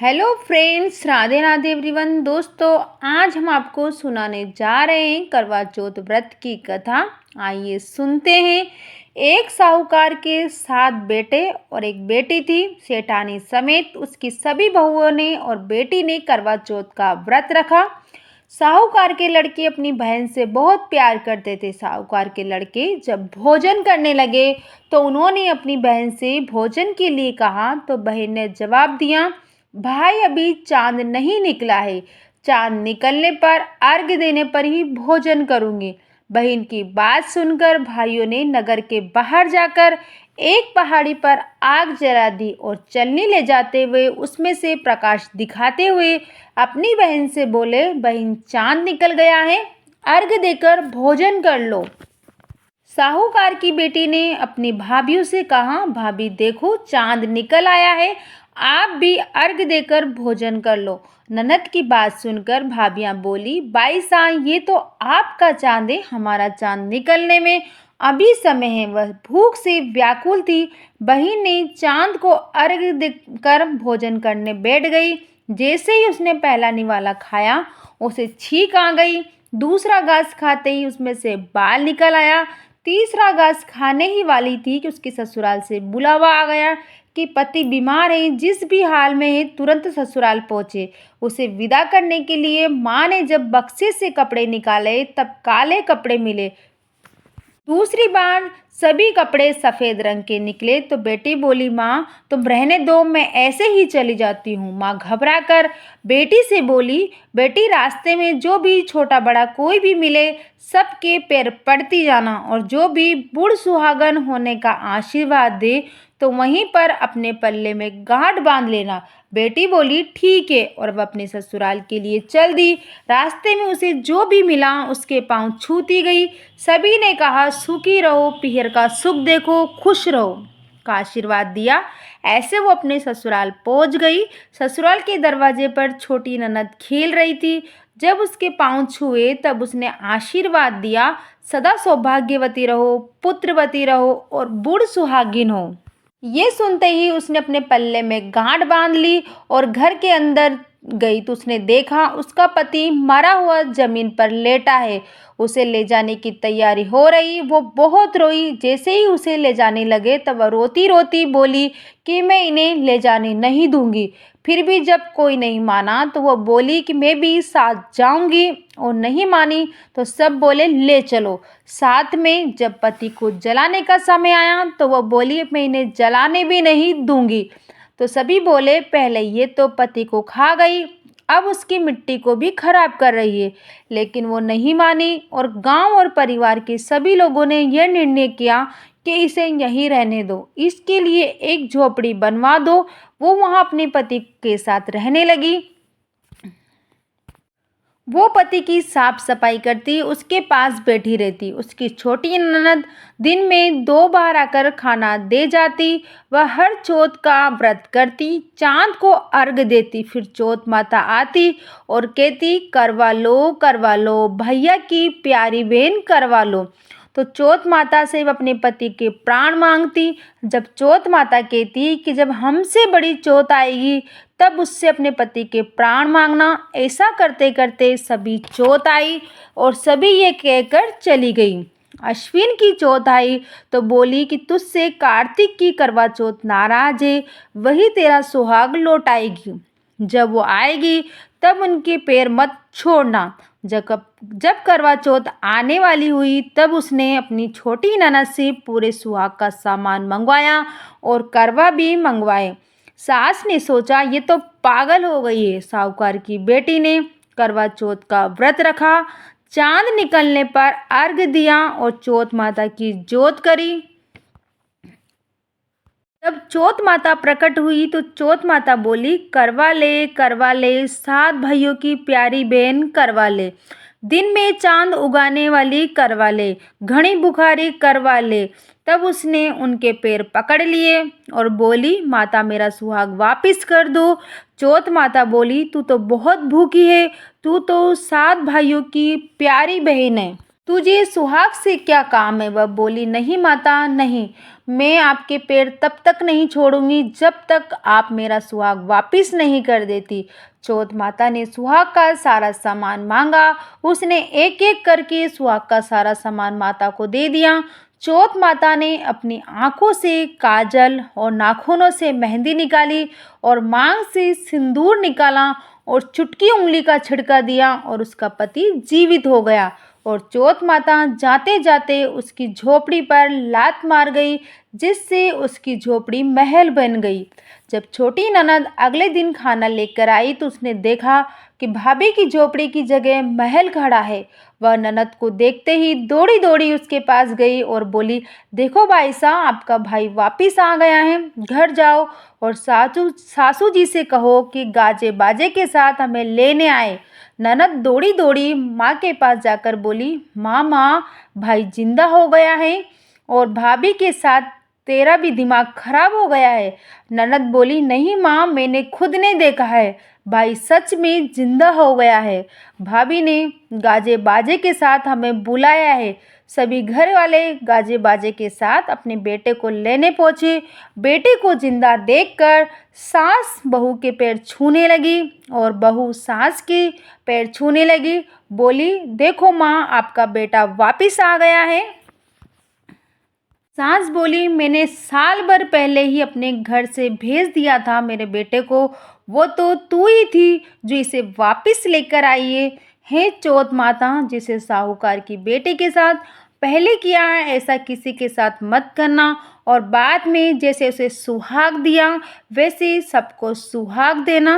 Hello friends, Radhe Radhe everyone. दोस्तों, आज हम आपको सुनाने जा रहे हैं करवा चौथ व्रत की कथा। आइए सुनते हैं। एक साहूकार के 7 बेटे और एक बेटी थी। सेठानी समेत उसकी सभी बहुओं ने और बेटी ने करवा चौथ का व्रत रखा। साहूकार के लड़के अपनी बहन से बहुत प्यार करते थे। साहूकार के लड़के जब भोजन करने लगे तो उन्होंने अपनी बहन से भोजन के लिए कहा, तो बहन ने जवाब दिया, भाई अभी चांद नहीं निकला है, चांद निकलने पर अर्घ्य देने पर ही भोजन करूंगी। बहन की बात सुनकर भाइयों ने नगर के बाहर जाकर एक पहाड़ी पर आग जला दी और चलनी ले जाते हुए उसमें से प्रकाश दिखाते हुए अपनी बहन से बोले, बहन चांद निकल गया है, अर्घ्य देकर भोजन कर लो। साहूकार की बेटी ने अपनी भाभीयों से कहा, भाभी देखो चांद निकल आया है, आप भी अर्घ्य देकर भोजन कर लो। ननद की बात सुनकर भाभियां बोली, बाई साईं ये तो आपका चांद है, हमारा चांद निकलने में अभी समय है। वह भूख से व्याकुल थी। बहन ने चांद को अर्घ्य देकर भोजन करने बैठ गई। जैसे ही उसने पहला निवाला खाया उसे छींक आ गई। दूसरा घास खाते ही उसमें से बाल निकल आया। तीसरा घास खाने ही वाली थी कि उसके ससुराल से बुलावा आ गया कि पति बीमार है, जिस भी हाल में है तुरंत ससुराल पहुंचे। उसे विदा करने के लिए माँ ने जब बक्से से कपड़े निकाले तब काले कपड़े मिले। दूसरी बार सभी कपड़े सफ़ेद रंग के निकले तो बेटी बोली, माँ तुम रहने दो, मैं ऐसे ही चली जाती हूँ। माँ घबरा कर बेटी से बोली, बेटी रास्ते में जो भी छोटा बड़ा कोई भी मिले सबके पैर पड़ती जाना और जो भी बूढ़ सुहागन होने का आशीर्वाद दे तो वहीं पर अपने पल्ले में गांठ बांध लेना। बेटी बोली ठीक है और वह अपने ससुराल के लिए चल दी। रास्ते में उसे जो भी मिला उसके पांव छूती गई। सभी ने कहा, सुखी रहो, पीहर का सुख देखो, खुश रहो का आशीर्वाद दिया। ऐसे वो अपने ससुराल पहुंच गई। ससुराल के दरवाजे पर छोटी ननद खेल रही थी। जब उसके पांव छुए तब उसने आशीर्वाद दिया, सदा सौभाग्यवती रहो, पुत्रवती रहो और बूढ़ सुहागिन हो। ये सुनते ही उसने अपने पल्ले में गांठ बांध ली और घर के अंदर गई तो उसने देखा उसका पति मरा हुआ जमीन पर लेटा है। उसे ले जाने की तैयारी हो रही। वो बहुत रोई। जैसे ही उसे ले जाने लगे तब वह रोती रोती बोली कि मैं इन्हें ले जाने नहीं दूंगी। फिर भी जब कोई नहीं माना तो वह बोली कि मैं भी साथ जाऊंगी, और नहीं मानी तो सब बोले ले चलो साथ में। जब पति को जलाने का समय आया तो वह बोली, मैं इन्हें जलाने भी नहीं दूंगी। तो सभी बोले, पहले ये तो पति को खा गई, अब उसकी मिट्टी को भी खराब कर रही है। लेकिन वो नहीं मानी और गांव और परिवार के सभी लोगों ने यह निर्णय किया कि इसे यहीं रहने दो, इसके लिए एक झोपड़ी बनवा दो। वो वहां अपने पति के साथ रहने लगी। वो पति की साफ सफाई करती, उसके पास बैठी रहती। उसकी छोटी ननद दिन में 2 बार आकर खाना दे जाती। वह हर चौथ का व्रत करती, चांद को अर्घ्य देती। फिर चौथ माता आती और कहती, करवा लो भैया की प्यारी बहन, करवा लो। तो चौथ माता से वह अपने पति के प्राण मांगती। जब चौथ माता कहती कि जब हमसे बड़ी चौथ आएगी तब उससे अपने पति के प्राण मांगना। ऐसा करते करते सभी चौथ आई और सभी ये कहकर चली गई। अश्विन की चौथ आई तो बोली कि तुझसे कार्तिक की करवा चौथ नाराज है, वही तेरा सुहाग लौटाएगी। जब वो आएगी तब उनके पैर मत छोड़ना। जब करवा चौथ आने वाली हुई तब उसने अपनी छोटी ननद से पूरे सुहाग का सामान मंगवाया और करवा भी मंगवाए। सास ने सोचा ये तो पागल हो गई है। साहूकार की बेटी ने करवा चौथ का व्रत रखा, चांद निकलने पर अर्घ्य दिया और चौथ माता की जोत करी। जब चौथ माता प्रकट हुई तो चौथ माता बोली, करवा ले 7 भाइयों की प्यारी बहन, करवा ले। दिन में चांद उगाने वाली, करवा ले। घनी बुखारी, करवा ले। तब उसने उनके पैर पकड़ लिए और बोली, माता मेरा सुहाग वापिस कर दो। चौथ माता बोली, तू तो बहुत भूखी है, तू तो 7 भाइयों की प्यारी बहन है। तुझे सुहाग से क्या काम है? वह बोली, नहीं माता नहीं, मैं आपके पैर तब तक नहीं छोड़ूंगी जब तक आप मेरा सुहाग वापिस नहीं कर देती। चौथ माता ने सुहाग का सारा सामान मांगा। उसने एक एक करके सुहाग का सारा सामान माता को दे दिया। चौथ माता ने अपनी आंखों से काजल और नाखूनों से मेहंदी निकाली और मांग से सिंदूर निकाला और चुटकी उंगली का छिड़का दिया और उसका पति जीवित हो गया। और चौथ माता जाते जाते उसकी झोपड़ी पर लात मार गई, जिससे उसकी झोपड़ी महल बन गई। जब छोटी ननद अगले दिन खाना लेकर आई तो उसने देखा कि भाभी की झोपड़ी की जगह महल खड़ा है। वह ननद को देखते ही दौड़ी दौड़ी उसके पास गई और बोली, देखो भाई साहब, आपका भाई वापिस आ गया है। घर जाओ और सासू सासू जी से कहो कि गाजे बाजे के साथ हमें लेने आए। ननद दौड़ी दौड़ी माँ के पास जाकर बोली, माँ, भाई जिंदा हो गया है और भाभी के साथ तेरा भी दिमाग खराब हो गया है। ननद बोली, नहीं माँ, मैंने खुद ने देखा है, भाई सच में जिंदा हो गया है। भाभी ने गाजे बाजे के साथ हमें बुलाया है। सभी घर वाले गाजे बाजे के साथ अपने बेटे को लेने पहुंचे। बेटे को जिंदा देखकर सास बहू के पैर छूने लगी और बहू सास के पैर छूने लगी। बोली, देखो माँ, आपका बेटा वापिस आ गया है। सास बोली, मैंने साल भर पहले ही अपने घर से भेज दिया था मेरे बेटे को, वो तो तू ही थी जो इसे वापस लेकर आई है। हे चौथ माता, जिसे साहूकार की बेटे के साथ पहले किया है ऐसा किसी के साथ मत करना, और बाद में जैसे उसे सुहाग दिया वैसे सबको सुहाग देना।